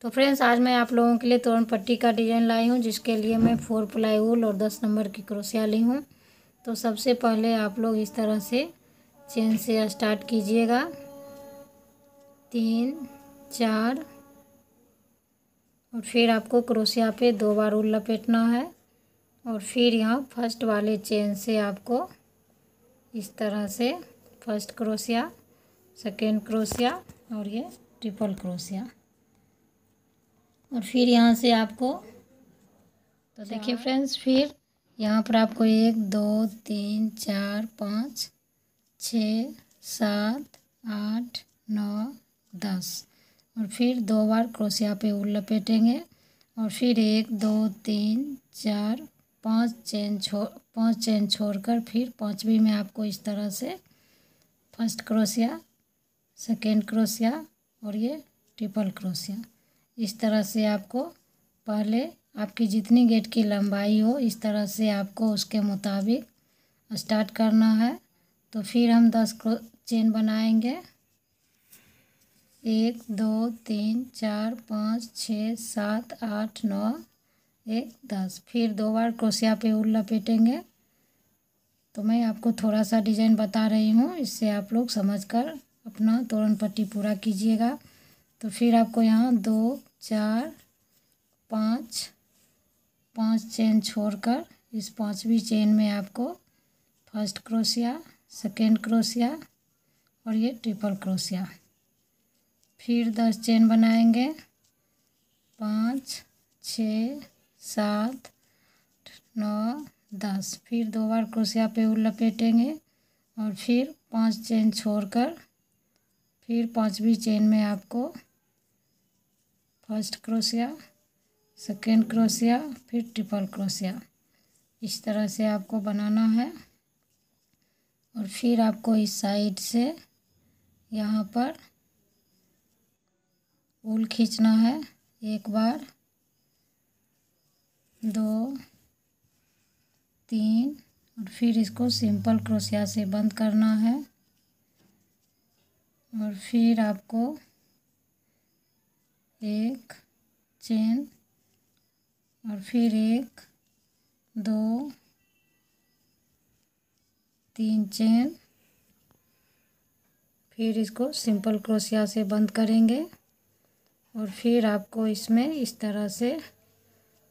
तो फ्रेंड्स, आज मैं आप लोगों के लिए तोरण पट्टी का डिज़ाइन लाई हूँ, जिसके लिए मैं 4 प्लाई वूल और 10 नंबर की क्रोशिया ली हूँ। तो सबसे पहले आप लोग इस तरह से चेन से स्टार्ट कीजिएगा, 3 4, और फिर आपको क्रोशिया पे 2 बार वूल लपेटना है। और फिर यहाँ फर्स्ट वाले चेन से आपको इस तरह से फर्स्ट क्रोशिया, सेकेंड क्रोशिया और ये ट्रिपल क्रोशिया, और फिर यहाँ से आपको, तो देखिए फ्रेंड्स, फिर यहाँ पर आपको 1 2 3 4 5 6 7 8 9 10, और फिर 2 बार क्रोशिया पे वूल लपेटेंगे। और फिर 1 2 3 4 5 चेन छोड़कर फिर पांचवी में आपको इस तरह से फर्स्ट क्रोशिया, सेकेंड क्रोशिया और ये ट्रिपल क्रोशिया, इस तरह से आपको पहले आपकी जितनी गेट की लंबाई हो इस तरह से आपको उसके मुताबिक स्टार्ट करना है। तो फिर हम 10 चेन बनाएंगे, 1 2 3 4 5 6 7 8 9 1 10, फिर 2 बार क्रोशिया पे वूल लपेटेंगे। तो मैं आपको थोड़ा सा डिज़ाइन बता रही हूँ, इससे आप लोग समझकर अपना तोरण पट्टी पूरा कीजिएगा। तो फिर आपको यहाँ 2 4 5 चेन छोड़कर इस पांचवी चेन में आपको फर्स्ट क्रोशिया, सेकेंड क्रोशिया और ये ट्रिपल क्रोशिया, फिर 10 चेन बनाएंगे, 5 6 7 9 10, फिर 2 बार क्रोशिया पे वूल लपेटेंगे। और फिर 5 चेन छोड़कर फिर पांचवी चेन में आपको फर्स्ट क्रोशिया, सेकेंड क्रोशिया फिर ट्रिपल क्रोशिया, इस तरह से आपको बनाना है। और फिर आपको इस साइड से यहाँ पर वूल खींचना है, 1 बार 2 3, और फिर इसको सिंपल क्रोशिया से बंद करना है। और फिर आपको 1 चेन और फिर 1 2 3 चेन, फिर इसको सिंपल क्रोशिया से बंद करेंगे। और फिर आपको इसमें इस तरह से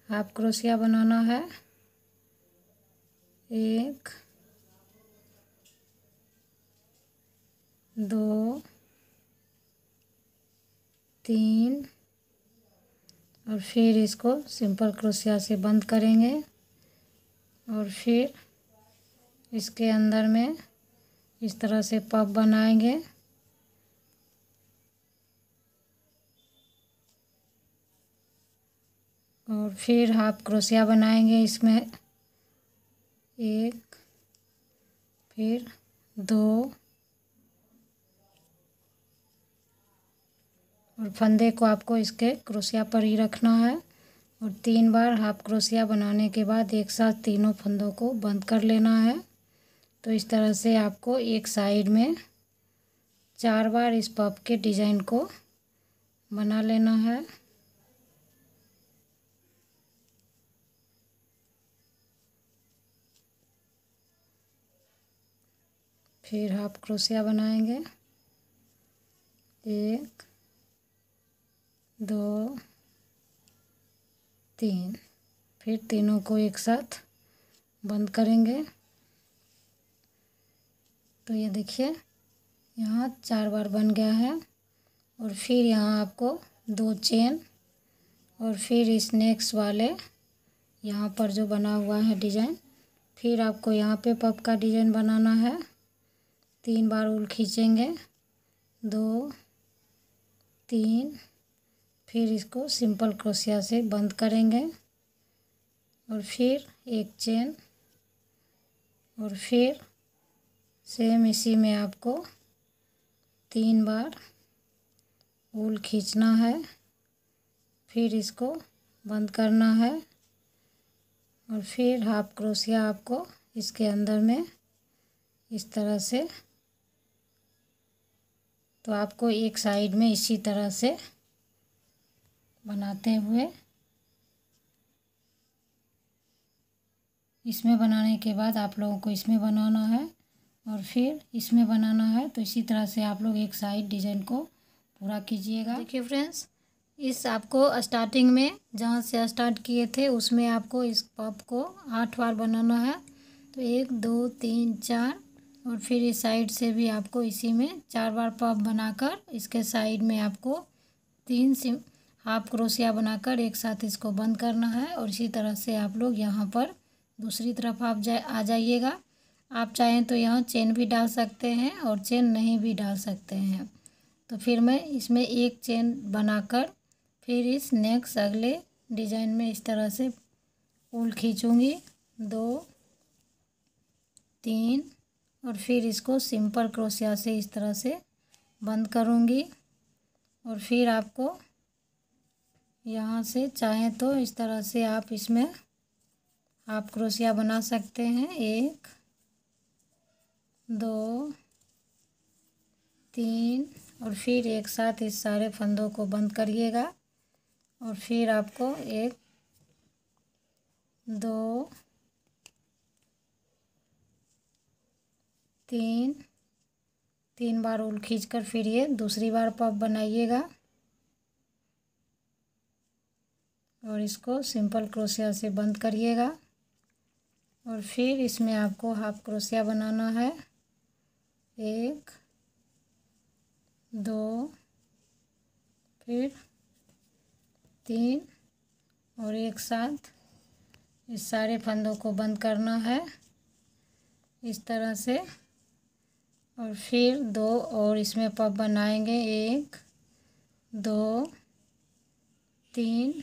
हाफ क्रोशिया बनाना है, 1 2 3, और फिर इसको सिंपल क्रोशिया से बंद करेंगे। और फिर इसके अंदर में इस तरह से पफ बनाएंगे, और फिर हाफ क्रोशिया बनाएंगे इसमें, 1 फिर 2, और फंदे को आपको इसके क्रोशिया पर ही रखना है। और 3 बार हाफ क्रोशिया बनाने के बाद एक साथ तीनों फंदों को बंद कर लेना है। तो इस तरह से आपको एक साइड में 4 बार इस पफ के डिज़ाइन को बना लेना है। फिर हाफ क्रोशिया बनाएंगे, 1 2 3, फिर तीनों को एक साथ बंद करेंगे। तो ये देखिए यहाँ 4 बार बन गया है। और फिर यहाँ आपको 2 चेन, और फिर इस नेक्स्ट वाले यहाँ पर जो बना हुआ है डिज़ाइन, फिर आपको यहाँ पे पफ का डिज़ाइन बनाना है। 3 बार वूल खींचेंगे, 2 3, फिर इसको सिंपल क्रोशिया से बंद करेंगे। और फिर 1 चेन, और फिर सेम इसी में आपको 3 बार वूल खींचना है, फिर इसको बंद करना है। और फिर हाफ क्रोशिया आपको इसके अंदर में इस तरह से, तो आपको एक साइड में इसी तरह से बनाते हुए। इसमें बनाने के बाद आप लोगों को इसमें बनाना है और फिर इसमें बनाना है। तो इसी तरह से आप लोग एक साइड डिजाइन को पूरा कीजिएगा। देखिए फ्रेंड्स, इस आपको स्टार्टिंग में जहाँ से स्टार्ट किए थे उसमें आपको इस पफ को 8 बार बनाना है। तो 1 2 3 4 और फिर इस साइड से भी आपको इसी में 4 बार पफ बनाकर इसके साइड में आपको 3 हाफ क्रोशिया बनाकर एक साथ इसको बंद करना है। और इसी तरह से आप लोग यहाँ पर दूसरी तरफ आप आ जाइएगा। आप चाहें तो यहाँ चेन भी डाल सकते हैं और चेन नहीं भी डाल सकते हैं। तो फिर मैं इसमें एक चेन बनाकर फिर इस नेक्स्ट अगले डिजाइन में इस तरह से ऊल खींचूँगी 2 3 और फिर इसको सिंपल क्रोशिया से इस तरह से बंद करूँगी। और फिर आपको यहाँ से चाहें तो इस तरह से आप इसमें हाफ क्रोशिया बना सकते हैं। 1 2 3 और फिर एक साथ इस सारे फंदों को बंद करिएगा। और फिर आपको 1 2 3 बार ऊल खींचकर फिर ये दूसरी बार पफ बनाइएगा और इसको सिंपल क्रोशिया से बंद करिएगा। और फिर इसमें आपको हाफ क्रोशिया बनाना है। 1 2 फिर 3 और एक साथ इस सारे फंदों को बंद करना है इस तरह से। और फिर 2 और इसमें पफ बनाएंगे। 1 2 3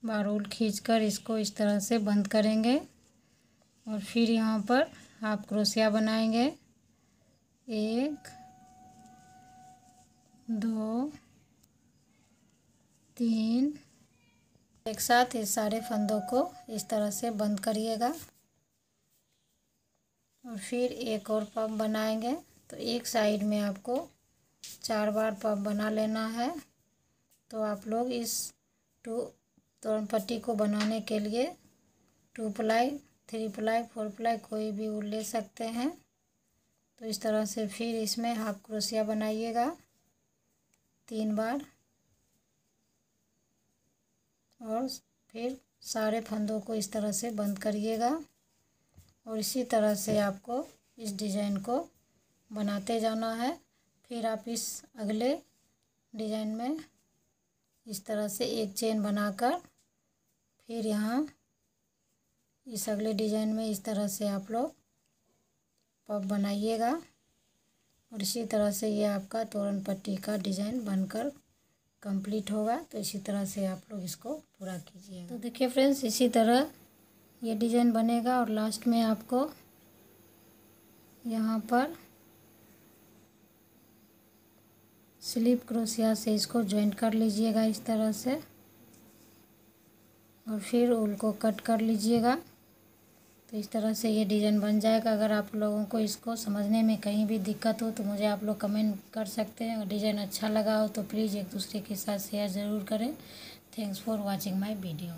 बार ऊल खींचकर इसको इस तरह से बंद करेंगे। और फिर यहाँ पर हाफ क्रोशिया बनाएंगे। 1 2 3 एक साथ इस सारे फंदों को इस तरह से बंद करिएगा। और फिर एक और पफ बनाएंगे। तो एक साइड में आपको 4 बार पफ बना लेना है। तो आप लोग इस तोरण पट्टी को बनाने के लिए 2 प्लाई 3 प्लाई 4 प्लाई कोई भी ऊल ले सकते हैं। तो इस तरह से फिर इसमें हाफ क्रोशिया बनाइएगा 3 बार और फिर सारे फंदों को इस तरह से बंद करिएगा। और इसी तरह से आपको इस डिज़ाइन को बनाते जाना है। फिर आप इस अगले डिज़ाइन में इस तरह से एक चेन बनाकर फिर यहाँ इस अगले डिज़ाइन में इस तरह से आप लोग पफ बनाइएगा। और इसी तरह से ये आपका तोरण पट्टी का डिज़ाइन बनकर कंप्लीट होगा। तो इसी तरह से आप लोग इसको पूरा कीजिएगा। तो देखिए फ्रेंड्स, इसी तरह ये डिज़ाइन बनेगा। और लास्ट में आपको यहाँ पर स्लिप क्रोशिया से इसको जॉइंट कर लीजिएगा इस तरह से। और फिर ऊल को कट कर लीजिएगा। तो इस तरह से ये डिज़ाइन बन जाएगा। अगर आप लोगों को इसको समझने में कहीं भी दिक्कत हो तो मुझे आप लोग कमेंट कर सकते हैं। अगर डिज़ाइन अच्छा लगा हो तो प्लीज़ एक दूसरे के साथ शेयर ज़रूर करें। Thanks for watching my video.